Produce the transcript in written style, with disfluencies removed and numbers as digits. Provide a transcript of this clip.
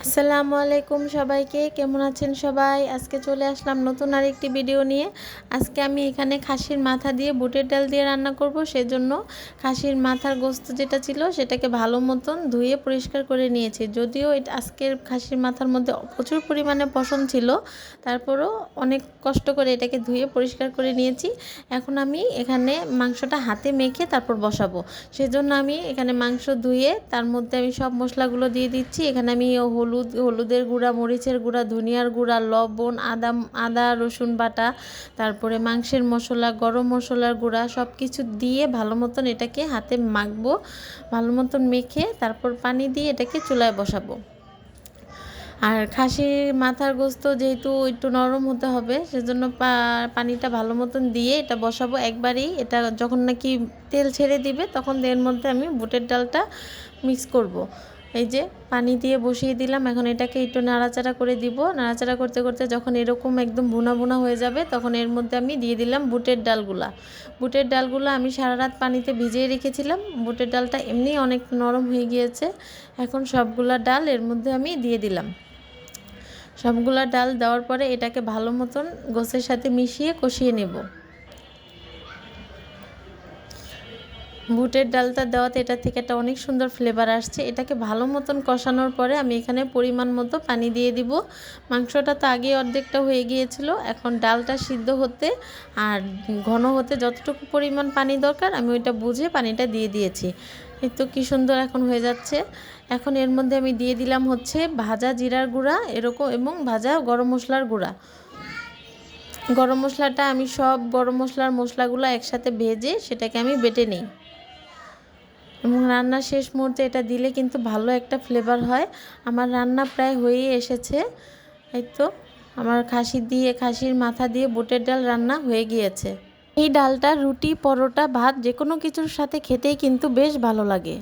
আসসালামু আলাইকুম সবাইকে, কেমন আছেন সবাই? আজকে চলে আসলাম নতুন আরেকটি ভিডিও নিয়ে। আজকে আমি এখানে খাসির মাথা দিয়ে বুটের ডাল দিয়ে রান্না করব। সেজন্য খাসির মাথার গোস্ত যেটা ছিল সেটাকে ভালো মতন ধুয়ে পরিষ্কার করে নিয়েছি। যদিও এটা আজকের খাসির মাথার মধ্যে প্রচুর পরিমাণে পশম ছিল, তারপরও অনেক কষ্ট করে এটাকে ধুয়ে পরিষ্কার করে নিয়েছি। এখন আমি এখানে মাংসটা হাতে মেখে তারপর বসাবো। সেজন্য আমি এখানে মাংস ধুয়ে তার মধ্যে আমি সব মশলাগুলো দিয়ে দিচ্ছি। এখানে আমি হলুদের গুঁড়া, মরিচের গুঁড়া, ধনিয়ার গুঁড়া, লবণ, আদা রসুন বাটা, তারপরে মাংসের মশলা, গরম মশলার গুঁড়া সব কিছু দিয়ে ভালো মতন এটাকে হাতে মাখবো। ভালো মতন মেখে তারপর পানি দিয়ে এটাকে চুলায় বসাবো। আর খাসির মাথার গোস্ত যেহেতু একটু নরম হতে হবে, সেজন্য পানিটা ভালো মতন দিয়ে এটা বসাবো একবারেই। এটা যখন নাকি তেল ছেড়ে দিবে তখন এর মধ্যে আমি বুটের ডালটা মিক্স করব। এই যে পানি দিয়ে বসিয়ে দিলাম, এখন এটাকে একটু নাড়াচাড়া করে দিব। নাড়াচাড়া করতে করতে যখন এরকম একদম ভুনা ভুনা হয়ে যাবে তখন এর মধ্যে আমি দিয়ে দিলাম বুটের ডালগুলা। বুটের ডালগুলো আমি সারা রাত পানিতে ভিজিয়ে রেখেছিলাম। বুটের ডালটা এমনি অনেক নরম হয়ে গিয়েছে। এখন সবগুলা ডাল এর মধ্যে আমি দিয়ে দিলাম। সবগুলা ডাল দেওয়ার পরে এটাকে ভালো মতন গোশের সাথে মিশিয়ে কষিয়ে নেব। বুটের ডালটা দেওয়াতে এটা থেকে একটা অনেক সুন্দর ফ্লেভার আসছে। এটাকে ভালো মতন কষানোর পরে আমি এখানে পরিমাণ মতো পানি দিয়ে দিব। মাংসটা তো আগেই অর্ধেকটা হয়ে গিয়েছিল, এখন ডালটা সিদ্ধ হতে আর ঘন হতে যতটুকু পরিমাণ পানি দরকার আমি ওইটা বুঝে পানিটা দিয়ে দিয়েছি। এই তো কী সুন্দর এখন হয়ে যাচ্ছে। এখন এর মধ্যে আমি দিয়ে দিলাম হচ্ছে ভাজা জিরার গুঁড়া এরকম এবং ভাজা গরম মশলার গুঁড়া। গরম মশলাটা আমি সব গরম মশলাগুলো একসাথে ভেজে সেটাকে আমি বেটে নিই এবং রান্নার শেষ মুহূর্তে এটা দিলে কিন্তু ভালো একটা ফ্লেভার হয়। আমার রান্না প্রায় হয়েই এসেছে। এই তো আমার খাসির মাথা দিয়ে বুটের ডাল রান্না হয়ে গিয়েছে। এই ডালটা রুটি, পরোটা, ভাত যে কোনো কিছুর সাথে খেতেই কিন্তু বেশ ভালো লাগে।